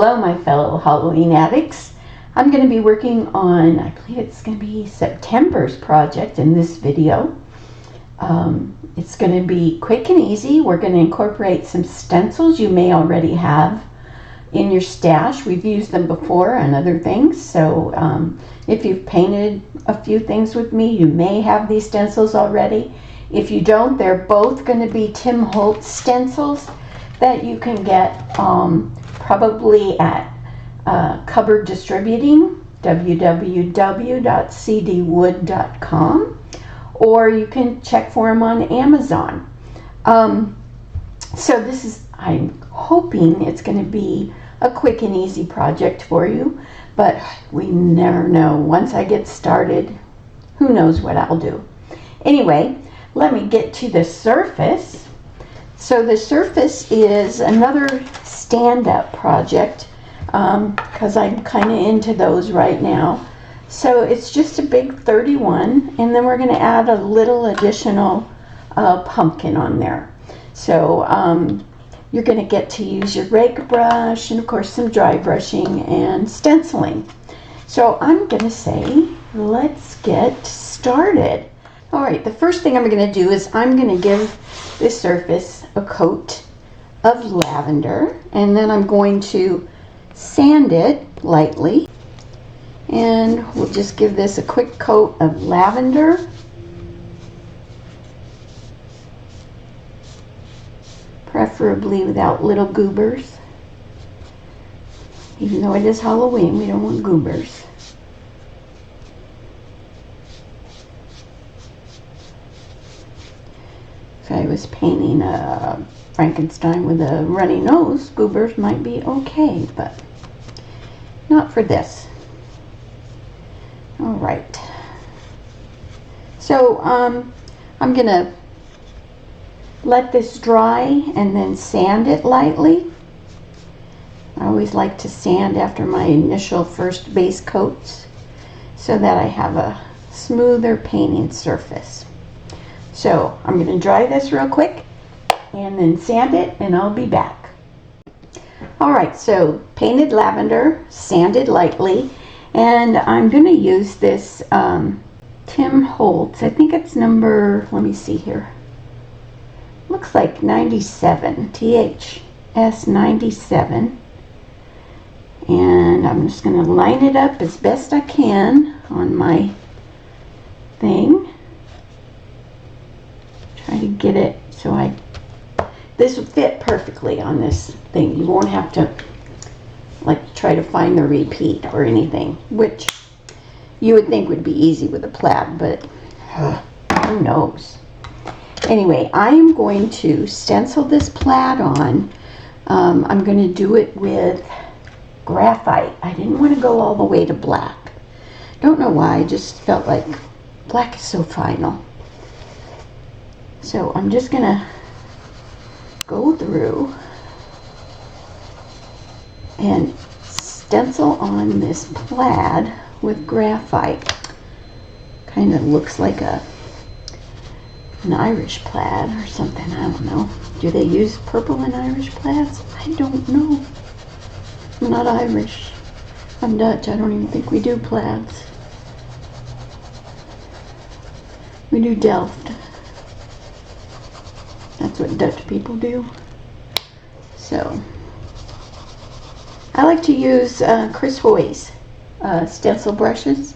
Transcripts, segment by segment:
Hello, my fellow Halloween addicts. I'm going to be working on, I believe it's going to be September's project in this video. It's going to be quick and easy. We're going to incorporate some stencils you may already have in your stash. We've used them before on other things, so if you've painted a few things with me, you may have these stencils already. If you don't, they're both going to be Tim Holtz stencils that you can get probably at Cupboard Distributing, www.cdwood.com, or you can check for them on Amazon. So this is, I'm hoping it's going to be a quick and easy project for you, but we never know. Once I get started, who knows what I'll do. Anyway, let me get to the surface. So the surface is another stand-up project because I'm kind of into those right now. So it's just a big 31, and then we're going to add a little additional pumpkin on there. So you're going to get to use your rake brush and of course some dry brushing and stenciling. So I'm going to say let's get started. Alright, the first thing I'm going to do is I'm going to give this surface a coat of lavender, and then I'm going to sand it lightly, and we'll just give this a quick coat of lavender. Preferably without little goobers. Even though it is Halloween, we don't want goobers. If I was painting a Frankenstein with a runny nose, goobers might be okay, but not for this. All right. So I'm gonna let this dry and then sand it lightly. I always like to sand after my initial first base coats so that I have a smoother painting surface. So I'm going to dry this real quick and then sand it, and I'll be back. Alright, so painted lavender, sanded lightly, and I'm going to use this Tim Holtz. I think it's number, let me see here. Looks like 97, THS 97. And I'm just going to line it up as best I can on my thing. Try to get it so this will fit perfectly on this thing. You won't have to like try to find the repeat or anything, which you would think would be easy with a plaid, but who knows. Anyway, I am going to stencil this plaid on. I'm going to do it with graphite. I didn't want to go all the way to black. Don't know why, I just felt like black is so final. So I'm just going to go through and stencil on this plaid with graphite. Kind of looks like an Irish plaid or something, I don't know. Do they use purple in Irish plaids? I don't know. I'm not Irish. I'm Dutch. I don't even think we do plaids. We do Delft. That's what Dutch people do. So, I like to use Chris Hoy's stencil brushes.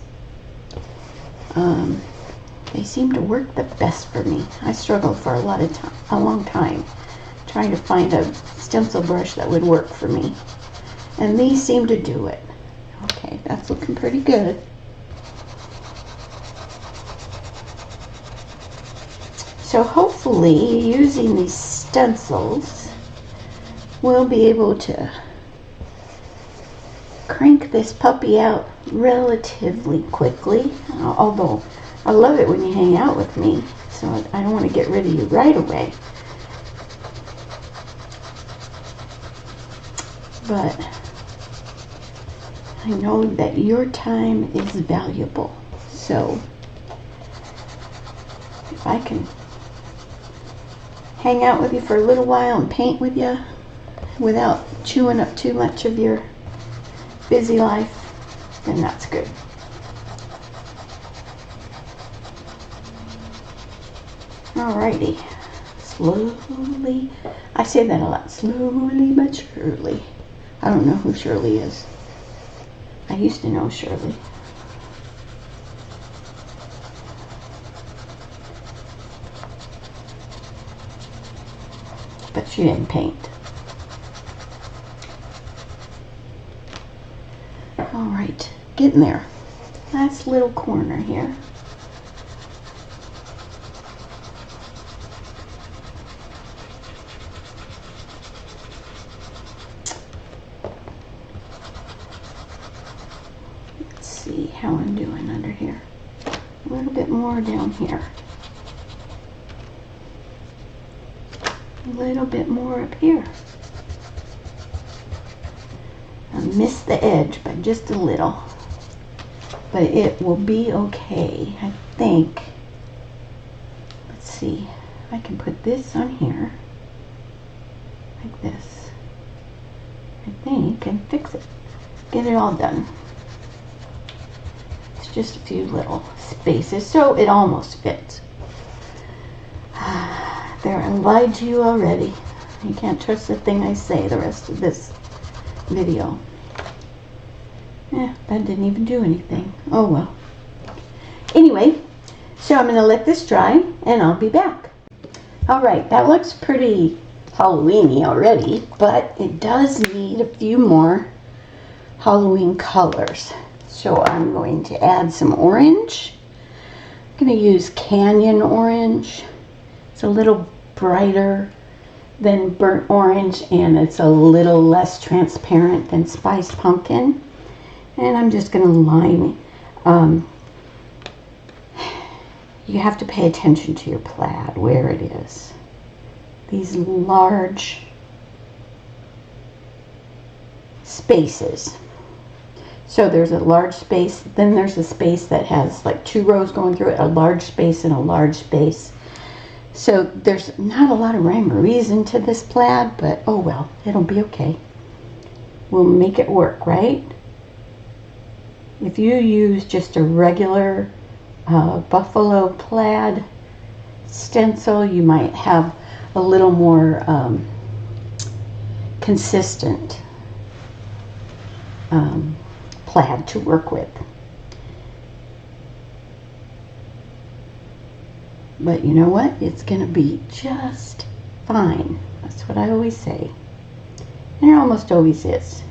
They seem to work the best for me. I struggled for a long time trying to find a stencil brush that would work for me. And these seem to do it. Okay, that's looking pretty good. So hopefully, using these stencils, we'll be able to crank this puppy out relatively quickly. Although, I love it when you hang out with me, so I don't want to get rid of you right away. But I know that your time is valuable, so if I can hang out with you for a little while and paint with you without chewing up too much of your busy life, then that's good. Alrighty, slowly, I say that a lot, slowly but surely. I don't know who Shirley is. I used to know Shirley. But she didn't paint. Alright, getting there. Last little corner here. Let's see how I'm doing under here. A little bit more down here. A little bit more up here. I missed the edge by just a little, but it will be okay, I think. Let's see, I can put this on here, like this, I think, and fix it. Get it all done. It's just a few little spaces, so it almost fits. There, I lied to you already. You can't trust a thing I say the rest of this video. That didn't even do anything. Oh well. Anyway, so I'm going to let this dry and I'll be back. Alright, that looks pretty Halloween-y already, but it does need a few more Halloween colors. So I'm going to add some orange. I'm going to use Canyon Orange. It's a little brighter than burnt orange and it's a little less transparent than spiced pumpkin. And I'm just going to line. You have to pay attention to your plaid, where it is. These large spaces. So there's a large space, then there's a space that has like 2 rows going through it, a large space and a large space. So there's not a lot of rhyme or reason to this plaid, but oh well, it'll be okay. We'll make it work, right? If you use just a regular buffalo plaid stencil, you might have a little more consistent plaid to work with. But you know what? It's going to be just fine. That's what I always say. And it almost always is.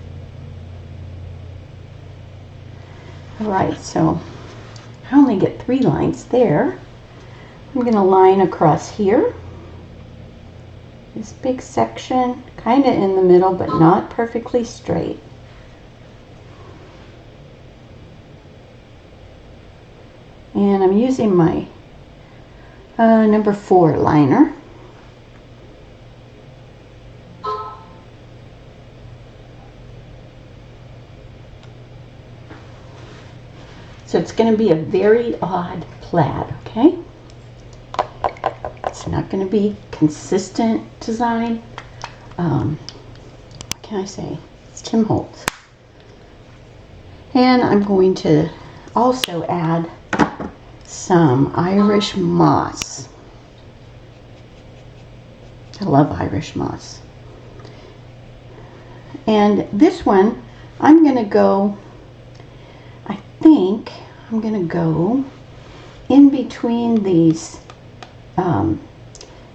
Alright, so I only get 3 lines there. I'm going to line across here. This big section, kind of in the middle, but not perfectly straight. And I'm using my number 4 liner. So it's going to be a very odd plaid, okay? It's not going to be consistent design. What can I say? It's Tim Holtz. And I'm going to also add some Irish moss. I love Irish moss. And this one, I'm going to go, I think I'm going to go in between these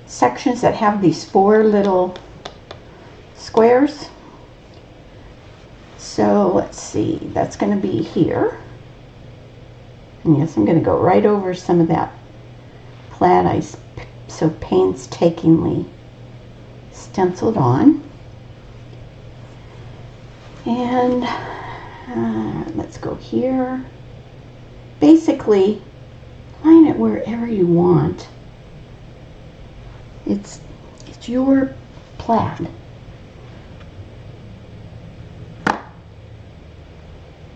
sections that have these 4 little squares. So let's see, that's going to be here. And yes, I'm going to go right over some of that plaid I so painstakingly stenciled on. And let's go here. Basically, line it wherever you want. It's your plaid.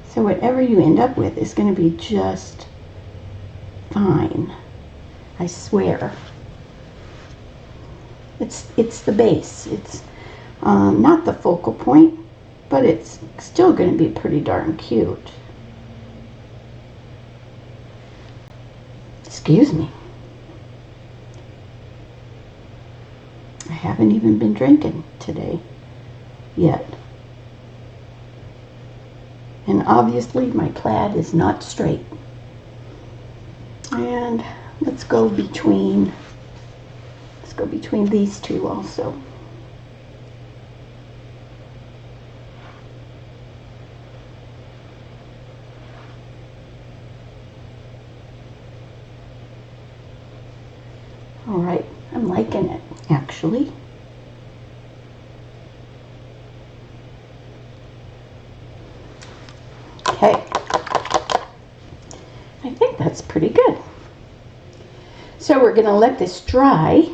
So whatever you end up with is going to be just fine. I swear. It's the base. It's not the focal point, but it's still going to be pretty darn cute. Excuse me. I haven't even been drinking today yet. And obviously my plaid is not straight. And let's go between these two also. All right, I'm liking it actually. Okay, I think that's pretty good. So we're going to let this dry,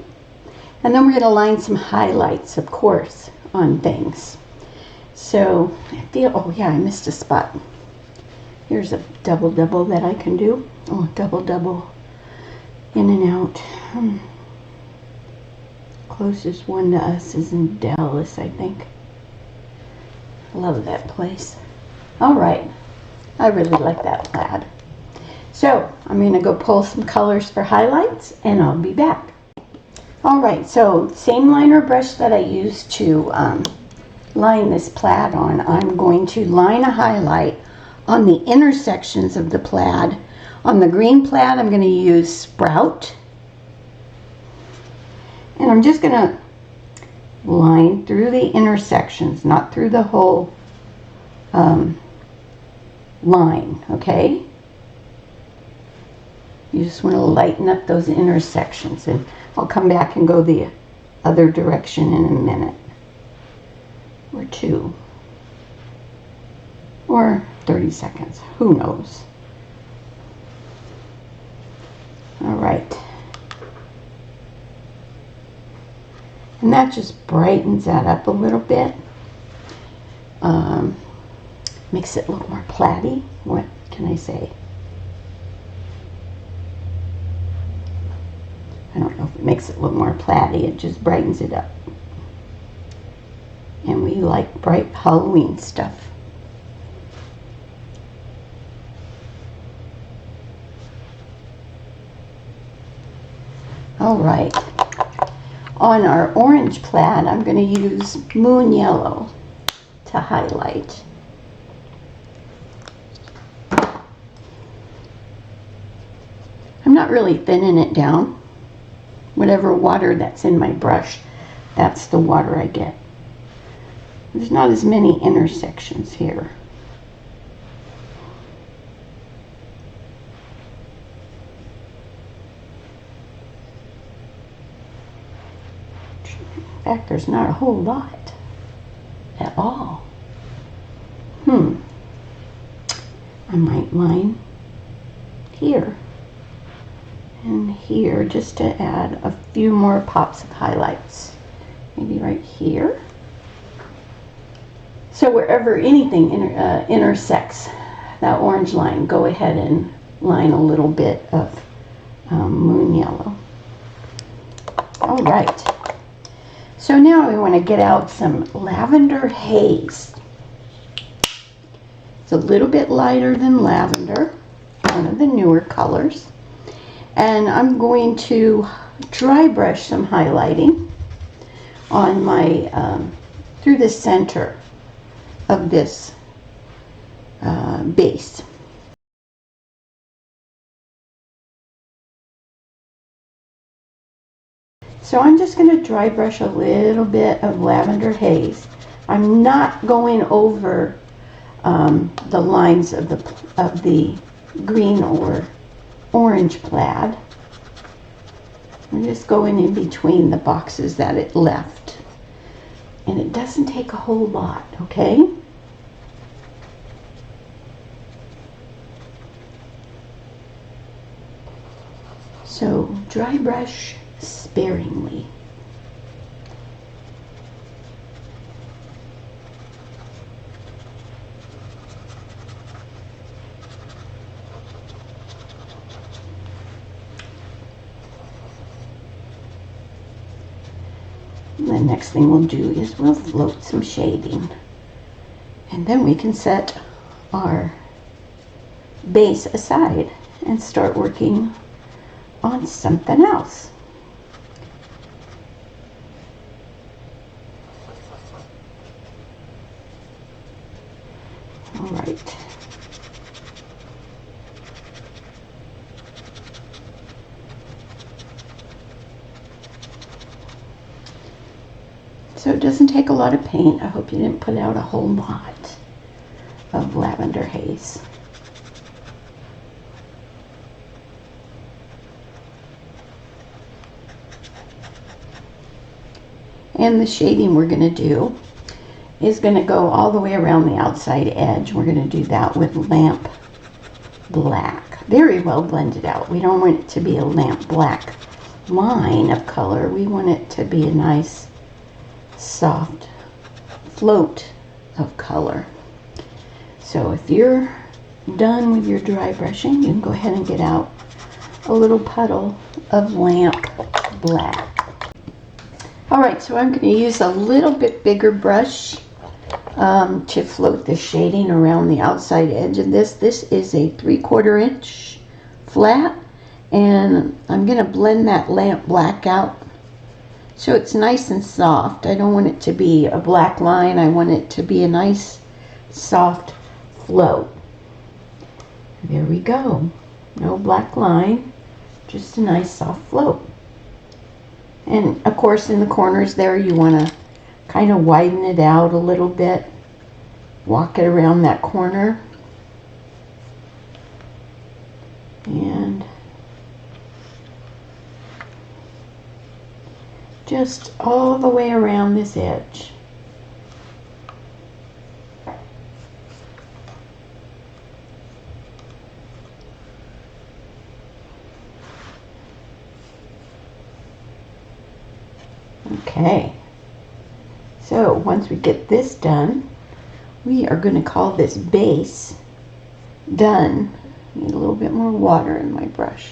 and then we're going to line some highlights, of course, on things. So I feel, oh yeah, I missed a spot. Here's a double that I can do. Oh, double in and out. Closest one to us is in Dallas, I think. Love that place. All right, I really like that plaid. So I'm going to go pull some colors for highlights, and I'll be back. All right, so same liner brush that I used to line this plaid on, I'm going to line a highlight on the intersections of the plaid. On the green plaid, I'm going to use Sprout. And I'm just going to line through the intersections, not through the whole line, okay? You just want to lighten up those intersections, and I'll come back and go the other direction in a minute or two or 30 seconds, who knows. All right, and that just brightens that up a little bit, makes it look more plaid-y. What can I say? I don't know if it makes it look more plaid-y, it just brightens it up. And we like bright Halloween stuff. All right, on our orange plaid, I'm going to use Moon Yellow to highlight. I'm not really thinning it down. Whatever water that's in my brush, that's the water I get. There's not as many intersections here. In fact, there's not a whole lot at all. I might line here and here just to add a few more pops of highlights. Maybe right here. So wherever anything intersects that orange line, go ahead and line a little bit of Moon Yellow. All right. So now we want to get out some Lavender Haze. It's a little bit lighter than lavender, one of the newer colors. And I'm going to dry brush some highlighting on my, through the center of this base. So I'm just going to dry brush a little bit of Lavender Haze. I'm not going over the lines of the green or orange plaid. I'm just going in between the boxes that it left. And it doesn't take a whole lot, okay? So dry brush sparingly. And the next thing we'll do is we'll float some shading And then we can set our base aside and start working on something else. All right. So it doesn't take a lot of paint. I hope you didn't put out a whole lot of lavender haze. And the shading we're going to do is going to go all the way around the outside edge. We're going to do that with lamp black. Very well blended out. We don't want it to be a lamp black line of color. We want it to be a nice soft float of color. So if you're done with your dry brushing, you can go ahead and get out a little puddle of lamp black. Alright, so I'm going to use a little bit bigger brush to float the shading around the outside edge of this. This is a 3/4 inch flat, and I'm going to blend that lamp black out so it's nice and soft. I don't want it to be a black line. I want it to be a nice soft float. There we go. No black line, just a nice soft float. And of course in the corners there you want to kind of widen it out a little bit. Walk it around that corner. And just all the way around this edge. Okay, so once we get this done, we are going to call this base done. Need a little bit more water in my brush.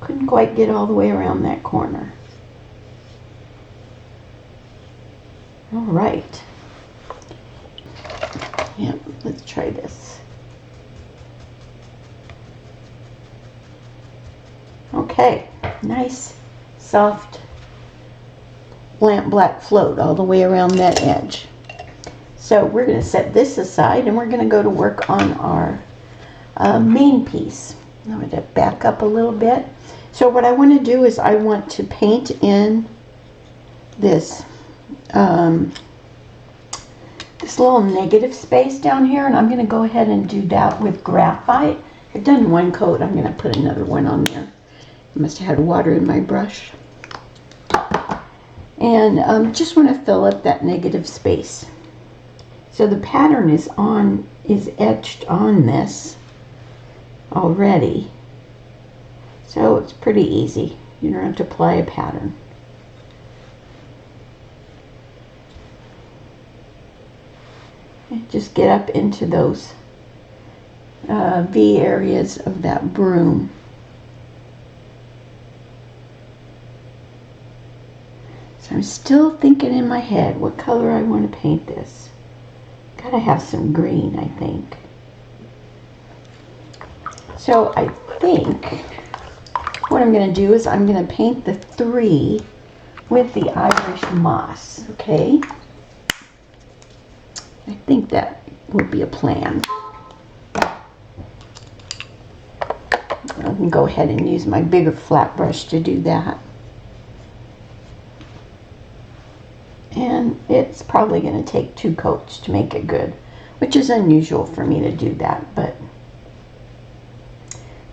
Couldn't quite get all the way around that corner. All right. Yep, let's try this. Okay, nice, soft lamp black float all the way around that edge. So we're going to set this aside and we're going to go to work on our main piece. I'm going to back up a little bit. So what I want to do is I want to paint in this this little negative space down here, and I'm going to go ahead and do that with graphite. I've done one coat. I'm going to put another one on there. I must have had water in my brush. And just want to fill up that negative space. So the pattern is etched on this already. So it's pretty easy. You don't have to apply a pattern. And just get up into those V areas of that broom. So I'm still thinking in my head what color I want to paint this. Gotta have some green, I think. So I think what I'm going to do is I'm going to paint the 3 with the Irish moss, okay? I think that would be a plan. I can go ahead and use my bigger flat brush to do that. And it's probably going to take 2 coats to make it good, which is unusual for me to do that, but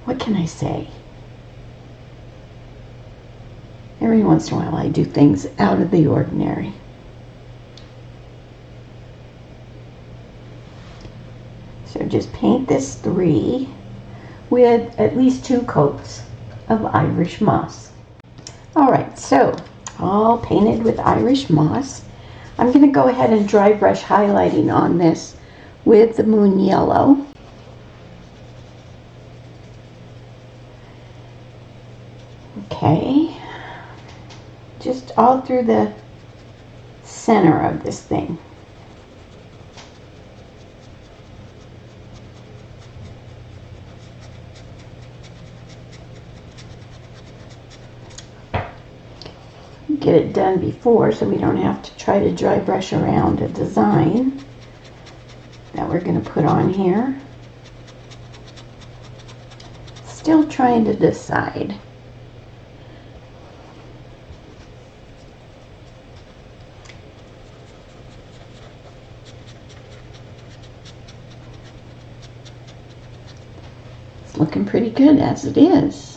what can I say? Every once in a while I do things out of the ordinary. So just paint this 3 with at least 2 coats of Irish moss. Alright, so all painted with Irish moss. I'm going to go ahead and dry brush highlighting on this with the Moon Yellow. Okay, just all through the center of this thing. Get it done before so we don't have to try to dry brush around a design that we're going to put on here. Still trying to decide. It's looking pretty good as it is.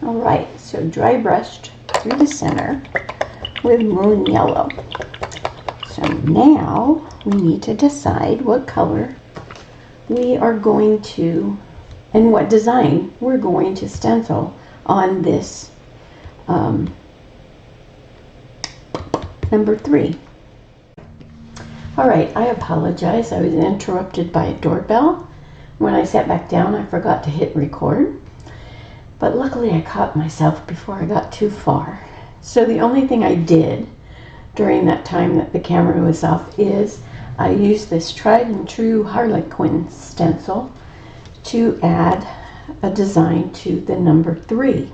Alright, so dry brushed through the center with moon yellow. So now we need to decide what color we are going to, and what design we're going to stencil on this number 3. Alright, I apologize. I was interrupted by a doorbell. When I sat back down, I forgot to hit record. But luckily I caught myself before I got too far. So the only thing I did during that time that the camera was off is I used this tried and true Harlequin stencil to add a design to the number 3.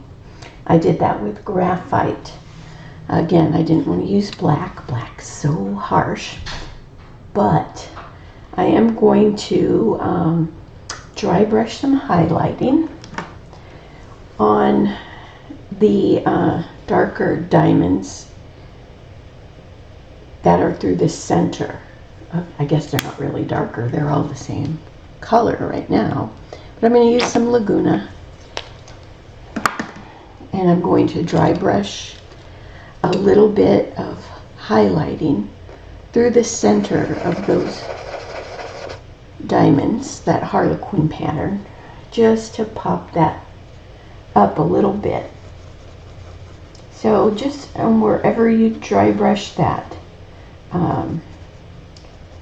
I did that with graphite. Again, I didn't want to use black. Black's so harsh. But I am going to dry brush some highlighting on the darker diamonds that are through the center. I guess they're not really darker, they're all the same color right now. But I'm going to use some Laguna, and I'm going to dry brush a little bit of highlighting through the center of those diamonds, that Harlequin pattern, just to pop that up a little bit. So just wherever you dry brush that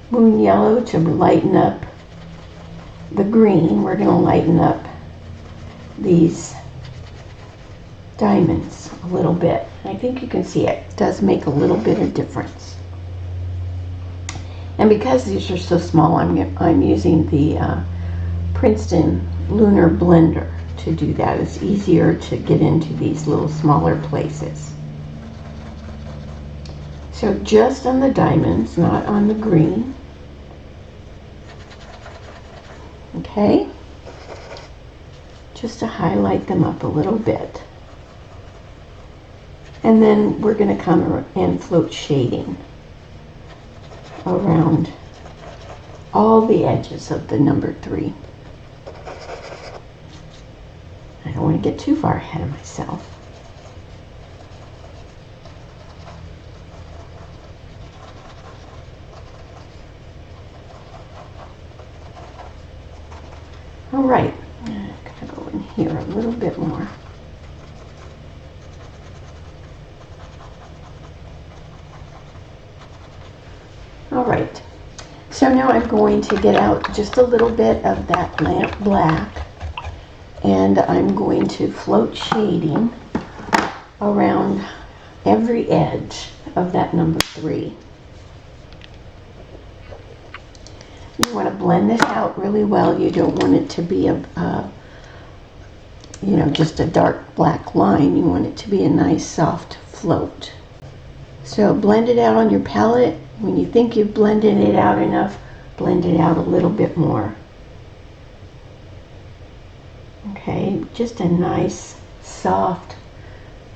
moon yellow to lighten up the green, we're going to lighten up these diamonds a little bit. I think you can see it does make a little bit of difference. And because these are so small, I'm using the Princeton Lunar Blender to do that. It's easier to get into these little smaller places. So just on the diamonds, not on the green. Okay? Just to highlight them up a little bit. And then we're going to come and float shading around all the edges of the number 3. I don't want to get too far ahead of myself. All right, I'm going to go in here a little bit more. All right, so now I'm going to get out just a little bit of that lamp black, and I'm going to float shading around every edge of that number 3. You want to blend this out really well. You don't want it to be just a dark black line. You want it to be a nice soft float. So blend it out on your palette. When you think you've blended it out enough, blend it out a little bit more. Okay, just a nice soft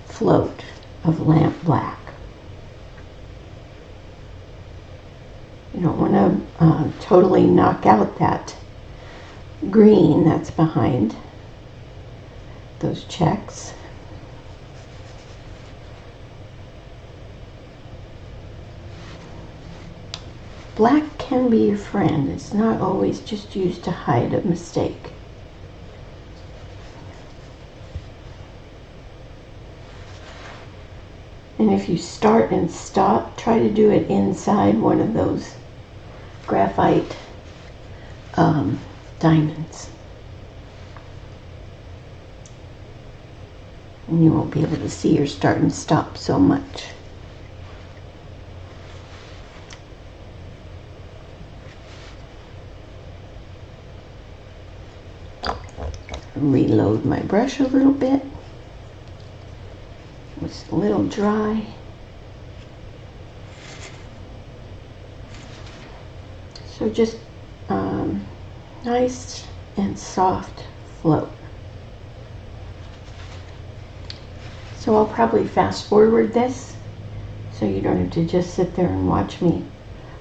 float of lamp black. You don't want to totally knock out that green that's behind those checks. Black can be your friend. It's not always just used to hide a mistake. And if you start and stop, try to do it inside one of those graphite diamonds. And you won't be able to see your start and stop so much. Reload my brush a little bit. It's a little dry. So just nice and soft float. So I'll probably fast forward this so you don't have to just sit there and watch me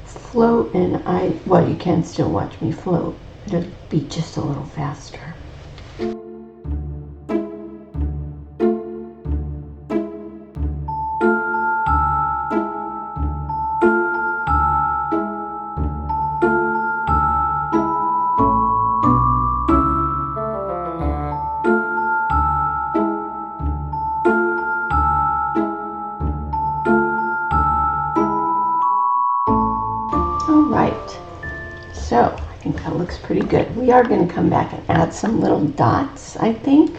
float, and well, you can still watch me float, but it'll be just a little faster. So I think that looks pretty good. We are going to come back and add some little dots, I think.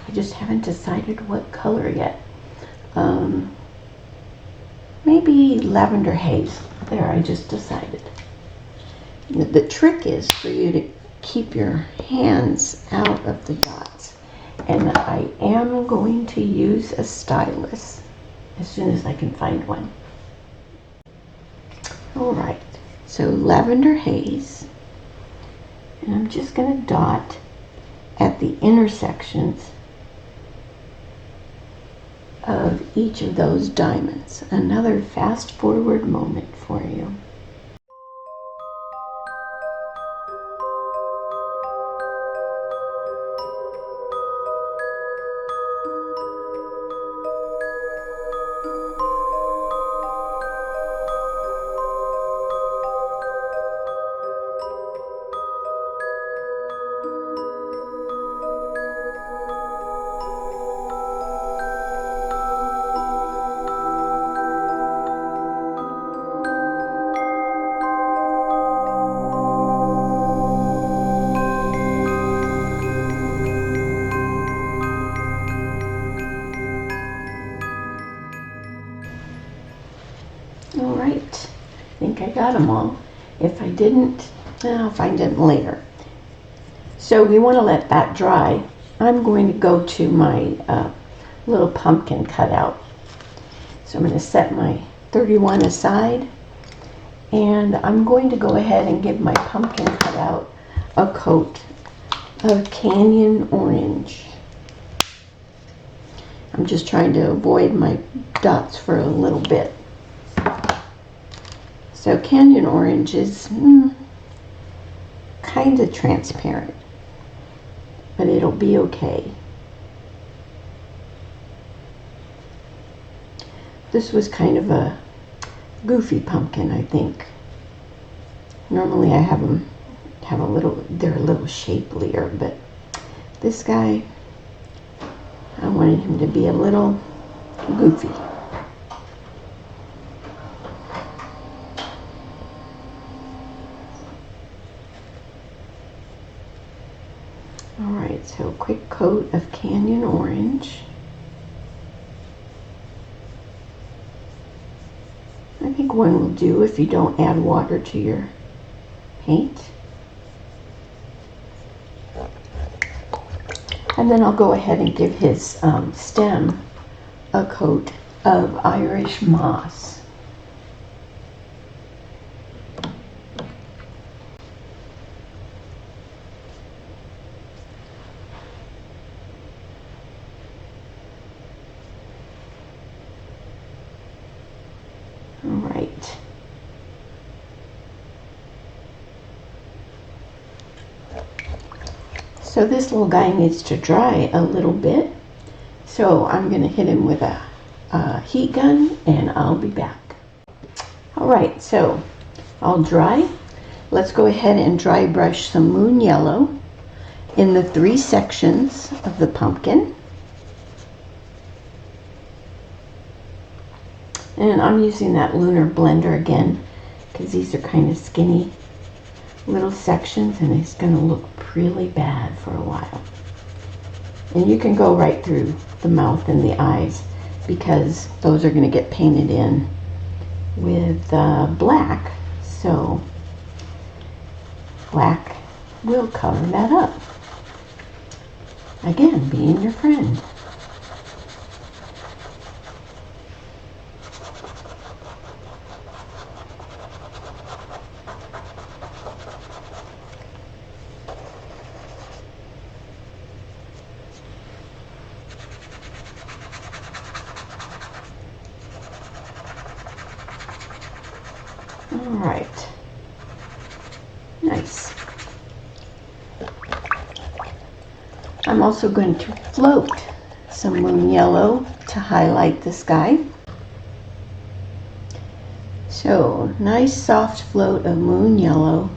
I just haven't decided what color yet. Maybe lavender haze. There, I just decided. The trick is for you to keep your hands out of the dots. And I am going to use a stylus as soon as I can find one. All right. So lavender haze, and I'm just going to dot at the intersections of each of those diamonds. Another fast forward moment for you. All right, I think I got them all. If I didn't, I'll find them later. So we want to let that dry. I'm going to go to my little pumpkin cutout. So I'm going to set my 31 aside, and I'm going to go ahead and give my pumpkin cutout a coat of canyon orange. I'm just trying to avoid my dots for a little bit. So canyon orange is kind of transparent, but it'll be okay. This was kind of a goofy pumpkin, I think. Normally I have them have they're a little shapelier, but this guy, I wanted him to be a little goofy. Alright, so a quick coat of canyon orange. I think one will do if you don't add water to your paint. And then I'll go ahead and give his stem a coat of Irish moss. All right. So this little guy needs to dry a little bit. So I'm going to hit him with a heat gun, and I'll be back. All right, so all dry. Let's go ahead and dry brush some moon yellow in the 3 sections of the pumpkin. And I'm using that lunar blender again because these are kind of skinny little sections and it's going to look really bad for a while. And you can go right through the mouth and the eyes because those are going to get painted in with black. So black will cover that up. Again, being your friend. All right. Nice. I'm also going to float some moon yellow to highlight the sky. So, nice soft float of moon yellow.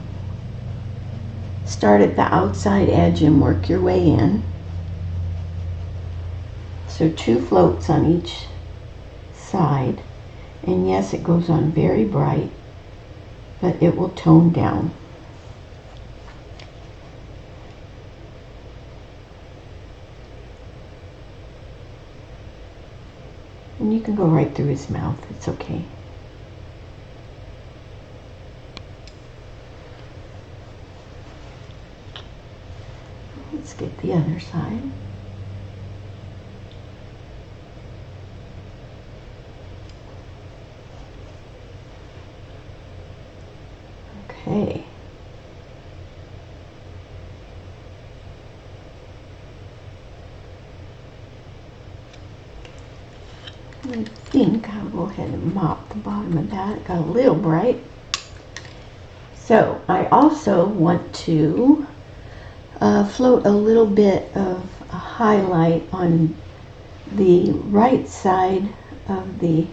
Start at the outside edge and work your way in. So 2 floats on each side. And yes, it goes on very bright, but it will tone down. And you can go right through his mouth, it's okay. Let's get the other side. Okay. I think I'll go ahead and mop the bottom of that. It got a little bright. So I also want to float a little bit of a highlight on the right side of the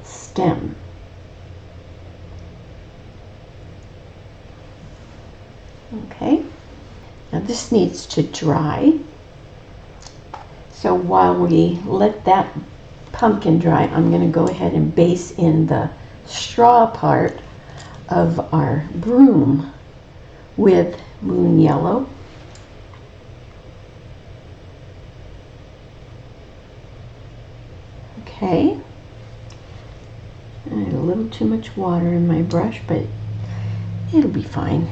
stem. Okay, now this needs to dry. So while we let that pumpkin dry, I'm going to go ahead and base in the straw part of our broom with moon yellow. Okay, I had a little too much water in my brush, but it'll be fine.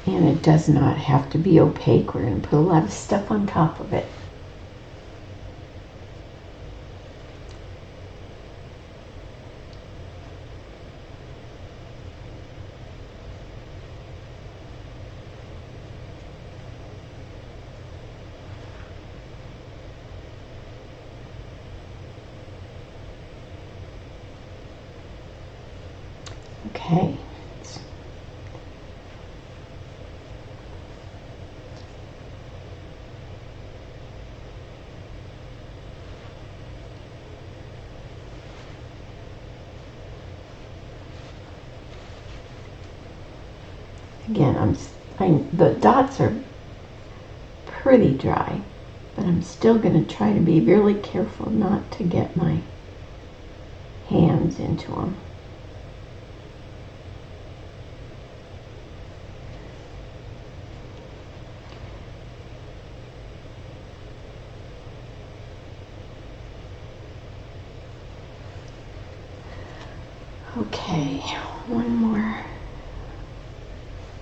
And it does not have to be opaque. We're going to put a lot of stuff on top of it. Okay. Again, the dots are pretty dry, but I'm still going to try to be really careful not to get my hands into them. Okay, one more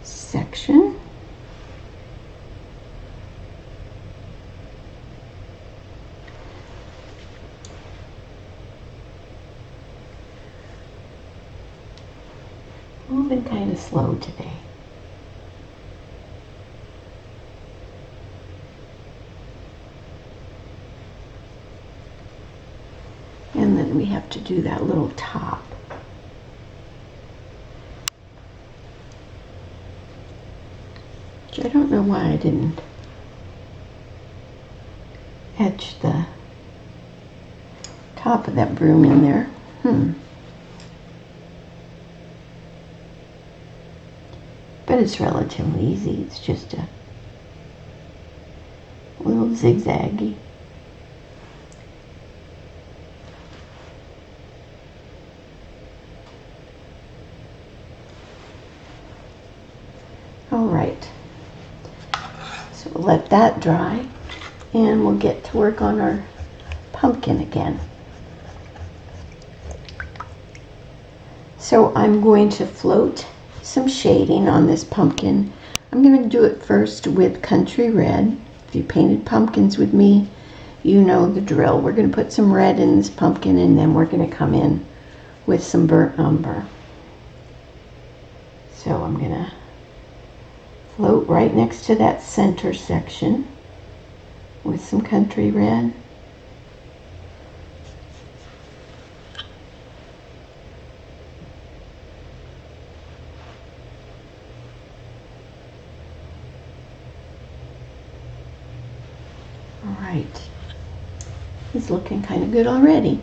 section. Moving kind of slow today. And then we have to do that little top. I don't know why I didn't etch the top of that broom in there. But it's relatively easy. It's just a little zigzaggy. All right, so we'll let that dry and we'll get to work on our pumpkin again. So I'm going to float some shading on this pumpkin. I'm going to do it first with Country Red. If you painted pumpkins with me, you know the drill. We're going to put some red in this pumpkin and then we're going to come in with some burnt umber. So I'm going to float right next to that center section with some Country Red. All right, it's looking kind of good already.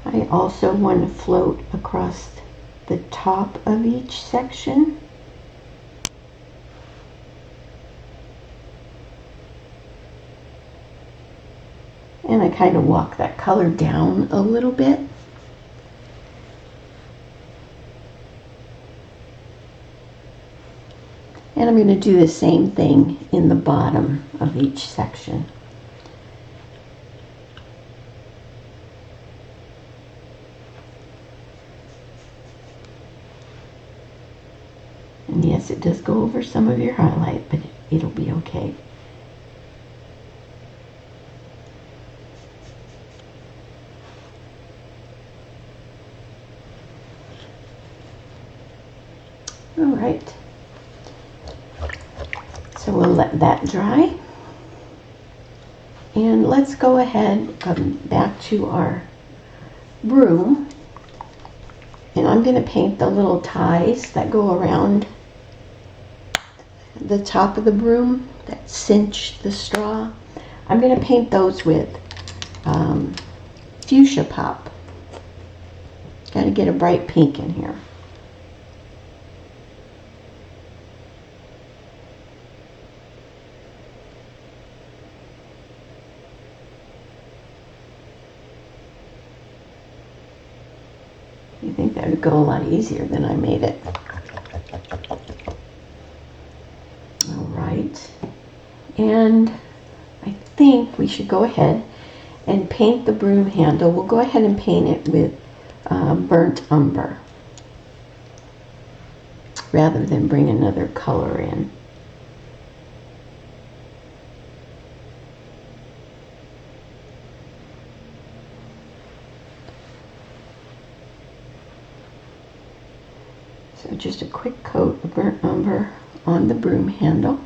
I also want to float across the top of each section. And I kind of walk that color down a little bit. And I'm going to do the same thing in the bottom of each section. And yes, it does go over some of your highlight, but it'll be okay. All right. So we'll let that dry. And let's go ahead back to our broom. And I'm going to paint the little ties that go around the top of the broom that cinch the straw. I'm going to paint those with fuchsia pop. Got to get a bright pink in here. You think that would go a lot easier than I made it. All right, and I think we should go ahead and paint the broom handle. We'll go ahead and paint it with burnt umber rather than bring another color in. So just a quick coat of burnt umber on the broom handle.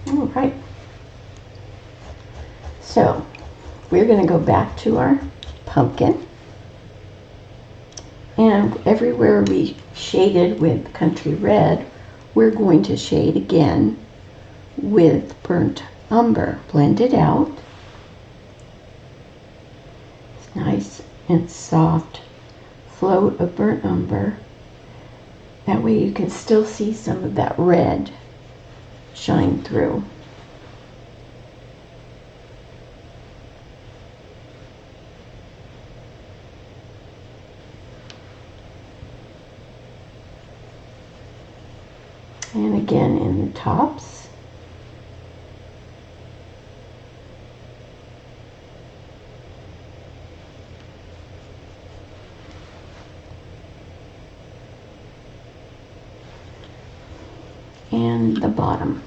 All right, so we're going to go back to our pumpkin, and everywhere we shaded with Country Red, we're going to shade again with burnt umber. Blend it out. It's nice and soft float of burnt umber. That way you can still see some of that red shine through. And again in the tops. And the bottom.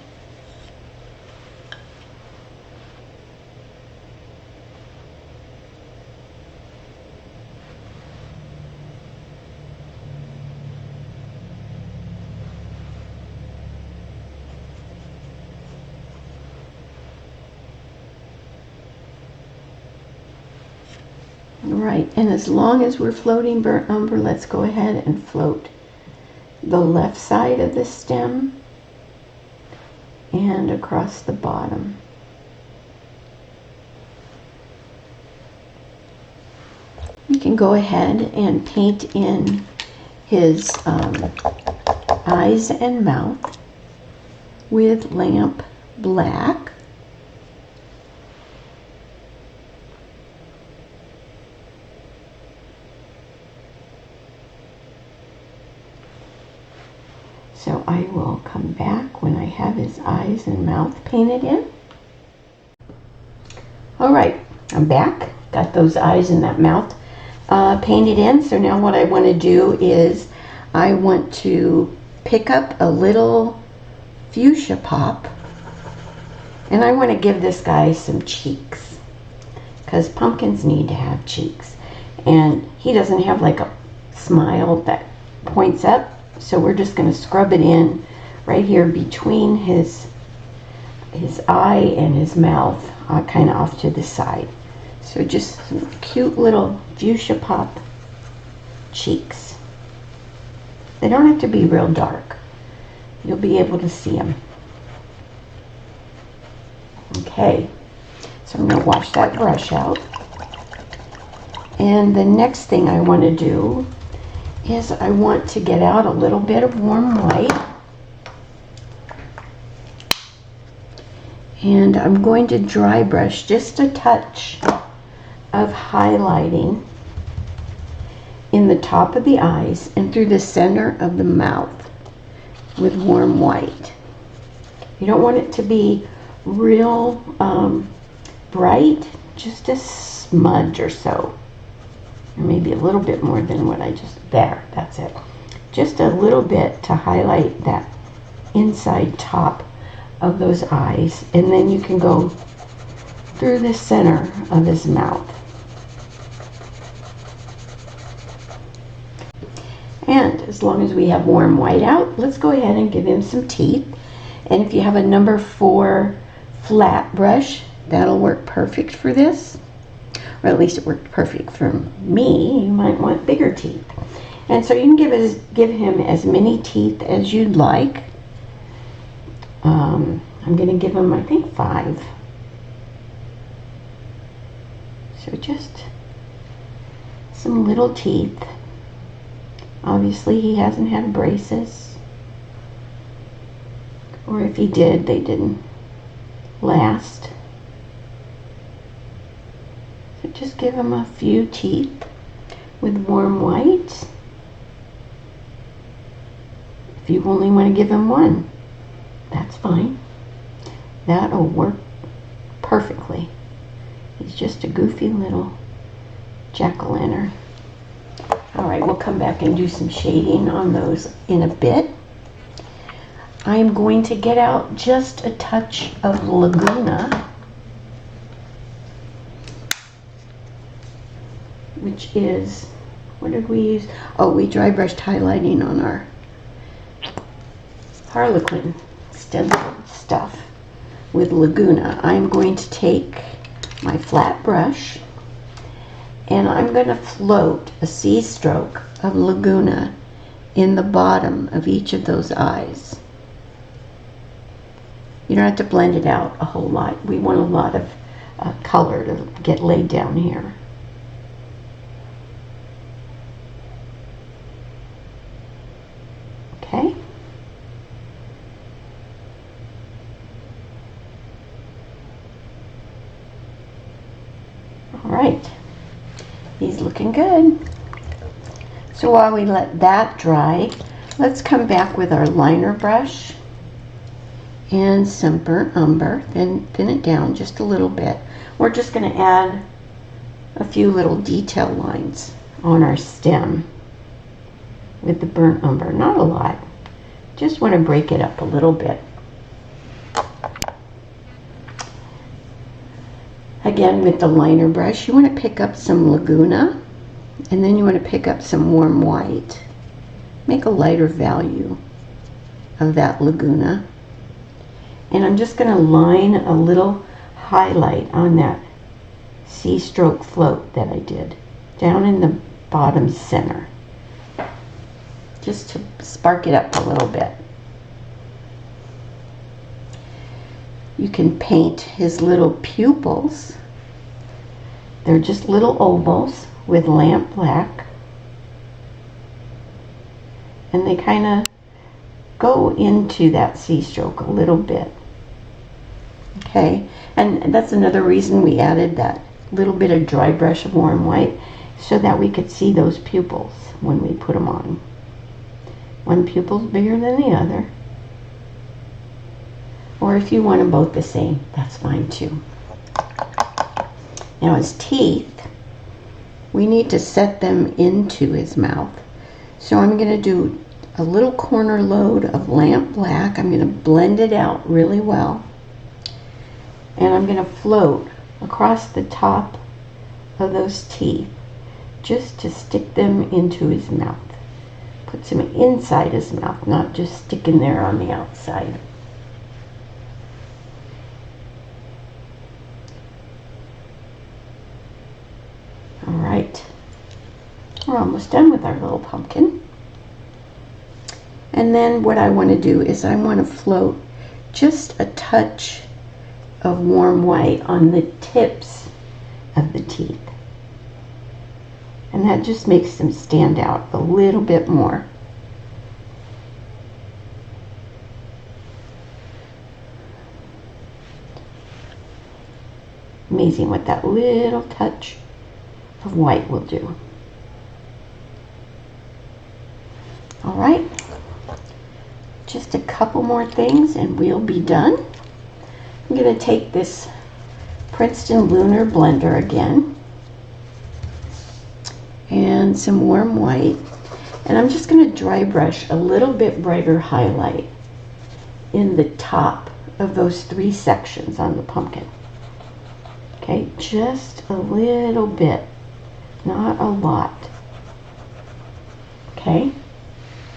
right, and as long as we're floating burnt umber, let's go ahead and float the left side of the stem and across the bottom. You can go ahead and paint in his eyes and mouth with lamp black. So I will come back when I have his eyes and mouth painted in. All right, I'm back. Got those eyes and that mouth painted in. So now what I want to do is I want to pick up a little fuchsia pop, and I want to give this guy some cheeks, because pumpkins need to have cheeks, and he doesn't have like a smile that points up. So we're just going to scrub it in right here between his eye and his mouth, kind of off to the side. So just some cute little fuchsia pop cheeks. They don't have to be real dark. You'll be able to see them. Okay, so I'm going to wash that brush out. And the next thing I want to do is I want to get out a little bit of warm white. And I'm going to dry brush just a touch of highlighting in the top of the eyes and through the center of the mouth with warm white. You don't want it to be real bright, just a smudge or so. Or maybe a little bit more than what I just, there, that's it. Just a little bit to highlight that inside top of those eyes, and then you can go through the center of his mouth. And as long as we have warm white out, let's go ahead and give him some teeth. And if you have a number 4 flat brush, that'll work perfect for this. Or at least it worked perfect for me. You might want bigger teeth. And so you can give him as many teeth as you'd like. I'm going to give him, I think, 5. So just some little teeth. Obviously he hasn't had braces. Or if he did, they didn't last. So just give him a few teeth with warm white. If you only want to give him 1, that's fine. That'll work perfectly. He's just a goofy little jack-o'-lantern. Alright, we'll come back and do some shading on those in a bit. I'm going to get out just a touch of Laguna, which is, what did we use? Oh, we dry brushed highlighting on our Harlequin stencil stuff with Laguna. I'm going to take my flat brush and I'm going to float a C stroke of Laguna in the bottom of each of those eyes. You don't have to blend it out a whole lot. We want a lot of color to get laid down here. Okay. All right. He's looking good. So while we let that dry, let's come back with our liner brush and some burnt umber, then thin it down just a little bit. We're just going to add a few little detail lines on our stem with the burnt umber. Not a lot. Just want to break it up a little bit. Again, with the liner brush, you want to pick up some Laguna, and then you want to pick up some warm white. Make a lighter value of that Laguna. And I'm just going to line a little highlight on that C stroke float that I did. down in the bottom center, just to spark it up a little bit. You can paint his little pupils. They're just little ovals with lamp black, and they kind of go into that C-stroke a little bit. Okay, and that's another reason we added that little bit of dry brush of warm white, so that we could see those pupils when we put them on. One pupil's bigger than the other. Or if you want them both the same, that's fine too. Now his teeth, we need to set them into his mouth. So I'm going to do a little corner load of lamp black. I'm going to blend it out really well. And I'm going to float across the top of those teeth just to stick them into his mouth. Put some inside his mouth, not just sticking there on the outside. Alright, we're almost done with our little pumpkin. And then what I want to do is I want to float just a touch of warm white on the tips of the teeth. And that just makes them stand out a little bit more. Amazing what that little touch of white will do. All right, just a couple more things and we'll be done. I'm going to take this Princeton Lunar blender again and some warm white, and I'm just going to dry brush a little bit brighter highlight in the top of those three sections on the pumpkin. Okay, just a little bit, not a lot. Okay,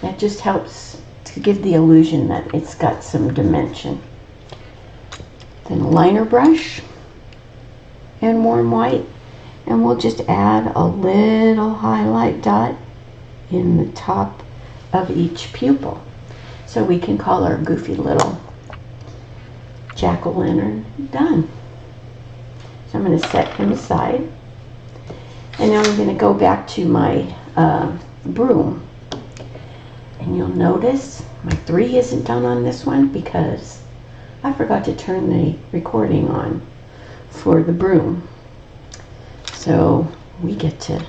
that just helps to give the illusion that it's got some dimension. Then a liner brush and warm white, and we'll just add a little highlight dot in the top of each pupil. So we can call our goofy little jack-o'-lantern done. So I'm going to set him aside. And now I'm going to go back to my broom. And you'll notice my 3 isn't done on this one because I forgot to turn the recording on for the broom. So we get to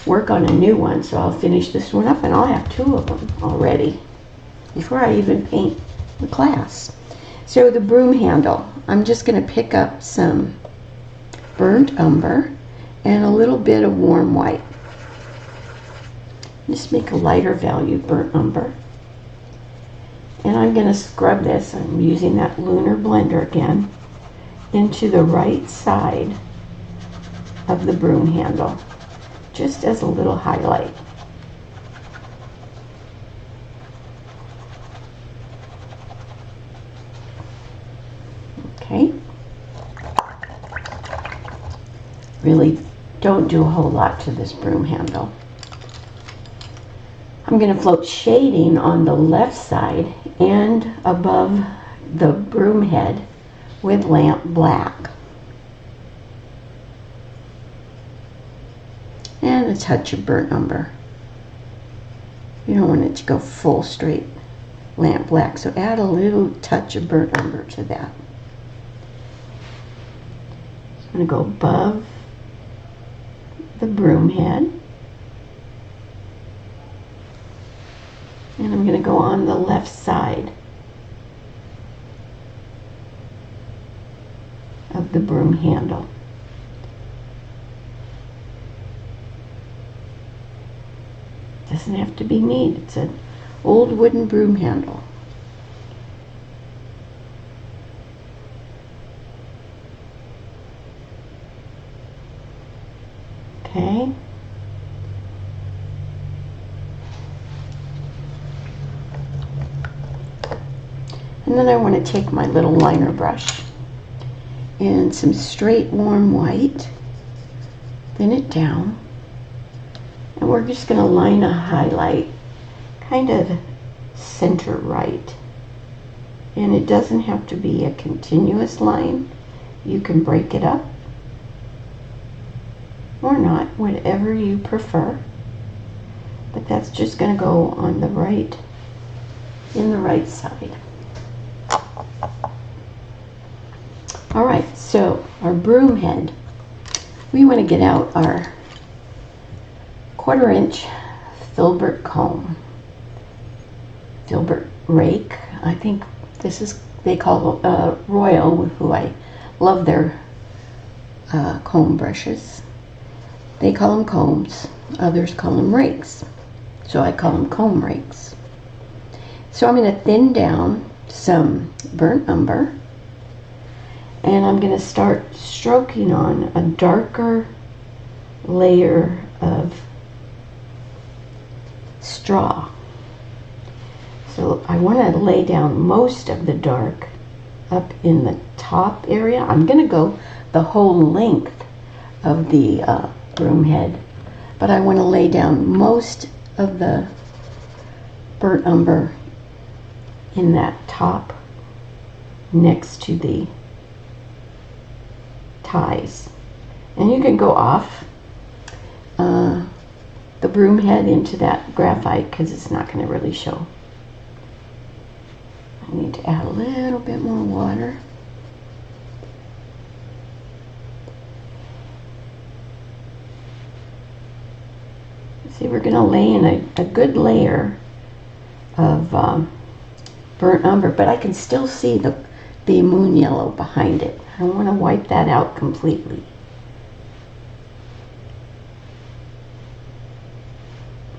work on a new one. So I'll finish this one up and I'll have 2 of them already before I even paint the class. So the broom handle, I'm just going to pick up some burnt umber and a little bit of warm white. Just make a lighter value burnt umber. And I'm going to scrub this, I'm using that Lunar blender again, into the right side of the broom handle, just as a little highlight. Okay. Really don't do a whole lot to this broom handle. I'm going to float shading on the left side and above the broom head with lamp black. And a touch of burnt umber. You don't want it to go full straight lamp black, so add a little touch of burnt umber to that. I'm going to go above the broom head. And I'm going to go on the left side of the broom handle. Doesn't have to be neat. It's an old wooden broom handle. Okay. And then I want to take my little liner brush and some straight warm white, thin it down, and we're just going to line a highlight kind of center right. And it doesn't have to be a continuous line. You can break it up or not, whatever you prefer. But that's just going to go on the right, in the right side. All right, so our broom head, we want to get out our 1/4-inch filbert comb, filbert rake. I think this is, they call Royal, who I love their comb brushes. They call them combs, others call them rakes. So I call them comb rakes. So I'm going to thin down some burnt umber, and I'm going to start stroking on a darker layer of straw. So I want to lay down most of the dark up in the top area. I'm going to go the whole length of the broom head, but I want to lay down most of the burnt umber in that top next to the ties. And you can go off the broom head into that graphite because it's not going to really show. I need to add a little bit more water. See, we're going to lay in a good layer of burnt umber, but I can still see the moon yellow behind it. I want to wipe that out completely.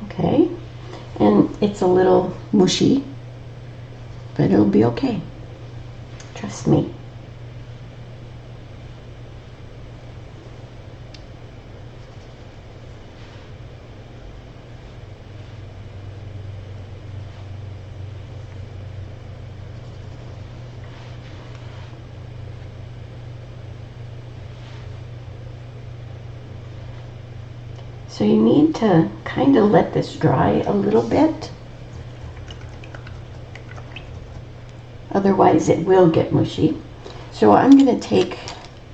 Okay, and it's a little mushy, but it'll be okay. Trust me. So you need to kind of let this dry a little bit. Otherwise it will get mushy. So I'm going to take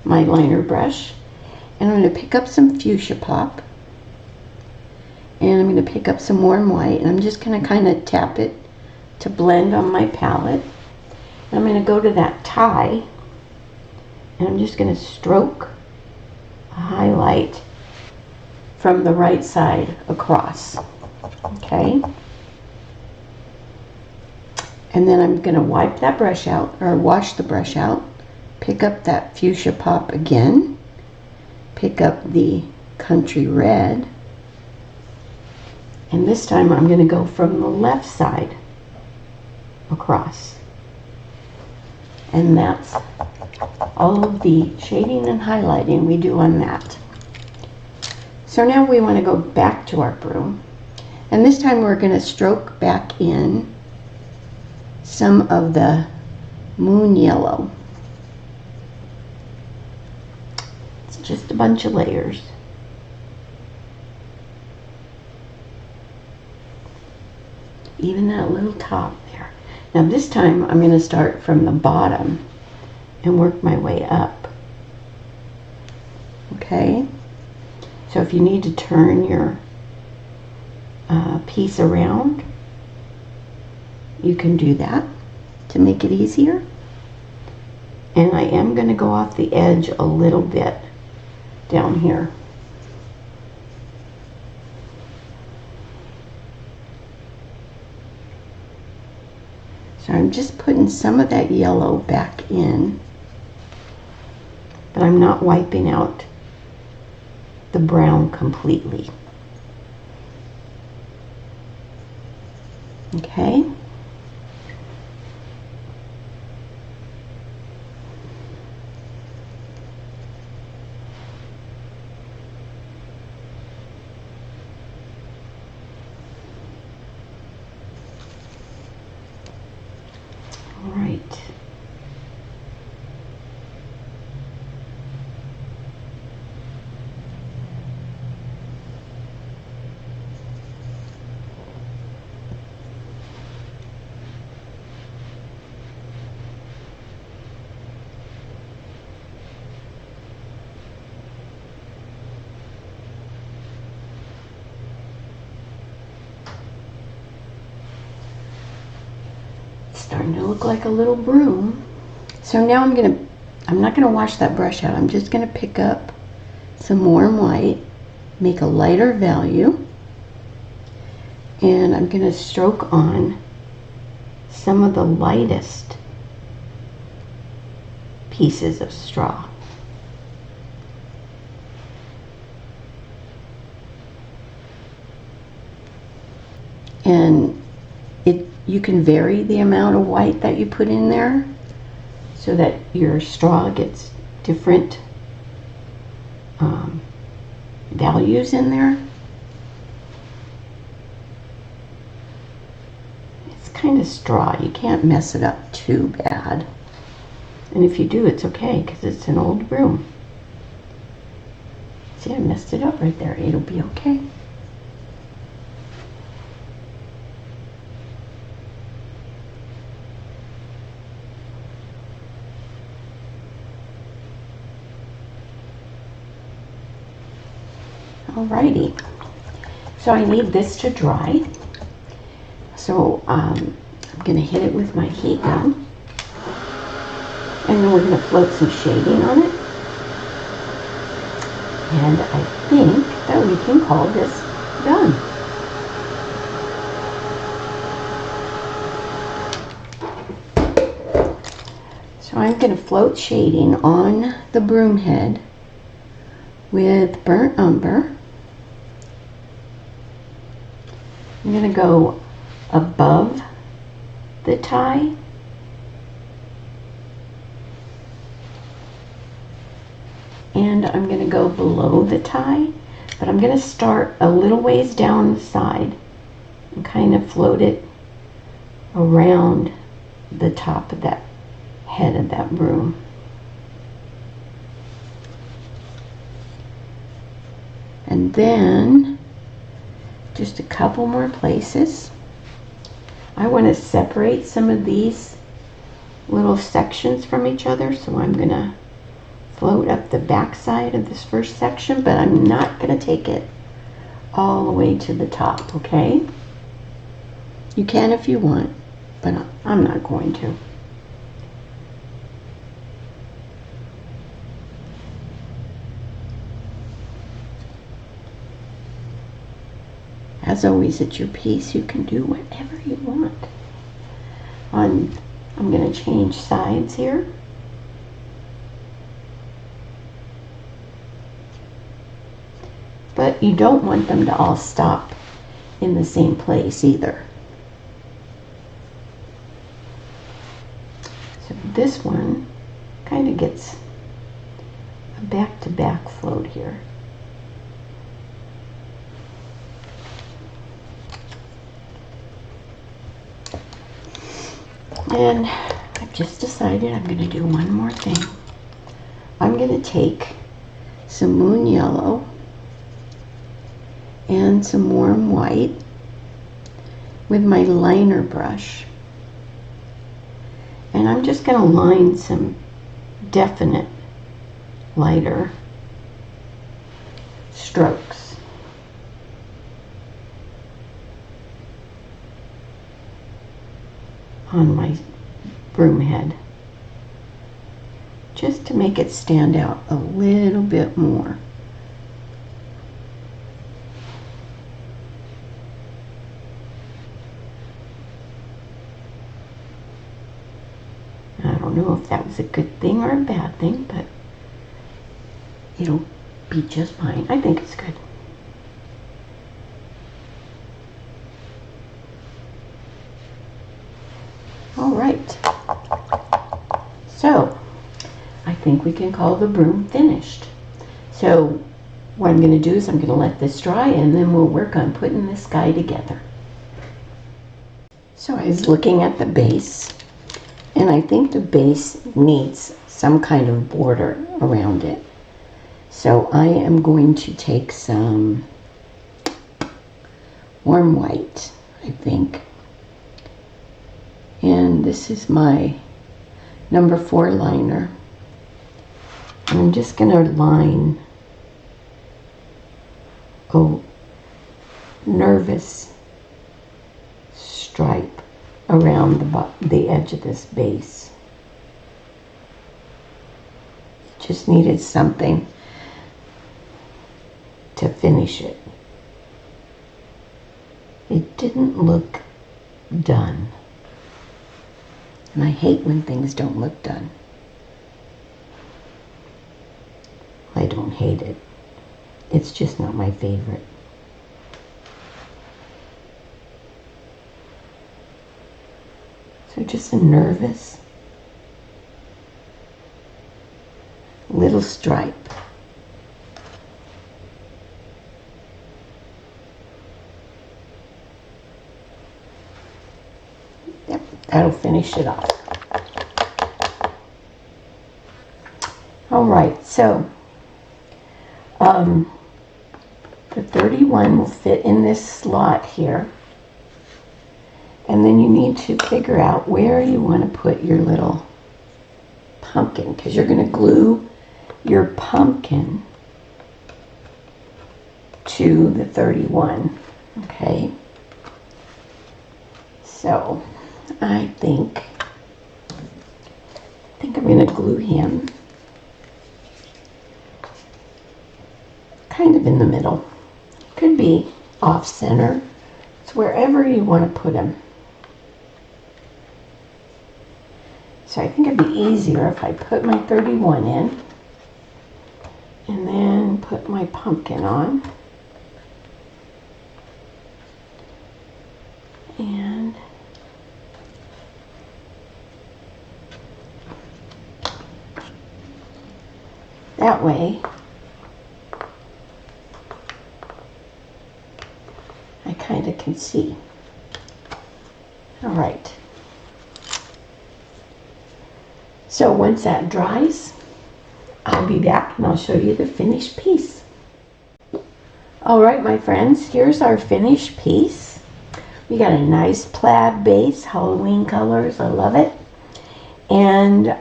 my liner brush and I'm going to pick up some fuchsia pop. And I'm going to pick up some warm white, and I'm just going to kind of tap it to blend on my palette. And I'm going to go to that tie, and I'm just going to stroke a highlight from the right side across. Okay? And then I'm going to wipe that brush out, or wash the brush out, pick up that fuchsia pop again, pick up the country red, and this time I'm going to go from the left side across. And that's all of the shading and highlighting we do on that. So now we want to go back to our broom, and this time we're going to stroke back in some of the moon yellow. It's just a bunch of layers. Even that little top there. Now this time I'm going to start from the bottom and work my way up. Okay? So if you need to turn your piece around, you can do that to make it easier. And I am going to go off the edge a little bit down here. So I'm just putting some of that yellow back in, but I'm not wiping out the brown completely. Okay? All right. starting to look like a little broom. So now I'm not gonna wash that brush out. I'm just gonna pick up some warm white, make a lighter value, and I'm gonna stroke on some of the lightest pieces of straw. And you can vary the amount of white that you put in there so that your straw gets different values in there. It's kind of straw. You can't mess it up too bad. And if you do, it's okay because it's an old broom. See, I messed it up right there. It'll be okay. Alrighty, so I need this to dry. So I'm going to hit it with my heat gun, and then we're going to float some shading on it. And I think that we can call this done. So I'm going to float shading on the broom head with burnt umber. I'm going to go above the tie and I'm going to go below the tie, but I'm going to start a little ways down the side and kind of float it around the top of that head of that broom. And then just a couple more places. I want to separate some of these little sections from each other, so I'm going to float up the back side of this first section, but I'm not going to take it all the way to the top, okay? You can if you want, but I'm not going to. As always, it's your piece. You can do whatever you want. I'm going to change sides here. But you don't want them to all stop in the same place either. So this one kind of gets a back-to-back float here. And I've just decided I'm going to do one more thing. I'm going to take some moon yellow and some warm white with my liner brush. And I'm just going to line some definite lighter strokes. On my broom head, just to make it stand out a little bit more. I don't know if that was a good thing or a bad thing, but it'll be just fine. I think it's good. All right, so I think we can call the broom finished. So what I'm going to do is I'm going to let this dry and then we'll work on putting this guy together. So I was looking at the base and I think the base needs some kind of border around it. So I am going to take some warm white, I think. And this is my number 4 liner. And I'm just going to line a nervous stripe around the edge of this base. Just needed something to finish it. It didn't look done. And I hate when things don't look done. I don't hate it. It's just not my favorite. So just a nervous little stripe. Yep, that'll finish it off. All right, so the 31 will fit in this slot here. And then you need to figure out where you want to put your little pumpkin, because you're going to glue your pumpkin to the 31. Okay. So I think I'm going to glue him kind of in the middle. Could be off center. It's wherever you want to put him. So I think it'd be easier if I put my 31 in and then put my pumpkin on. And that way I kind of can see. All right. So once that dries, I'll be back and I'll show you the finished piece. All right, my friends, here's our finished piece. We got a nice plaid base, Halloween colors, I love it. And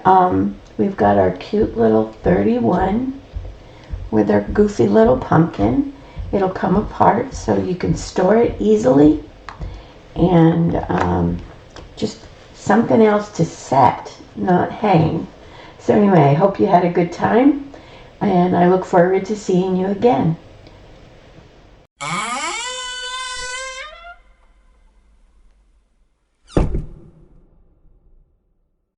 we've got our cute little 31 with our goofy little pumpkin. It'll come apart so you can store it easily. And just something else to set, not hang. So anyway, I hope you had a good time, and I look forward to seeing you again.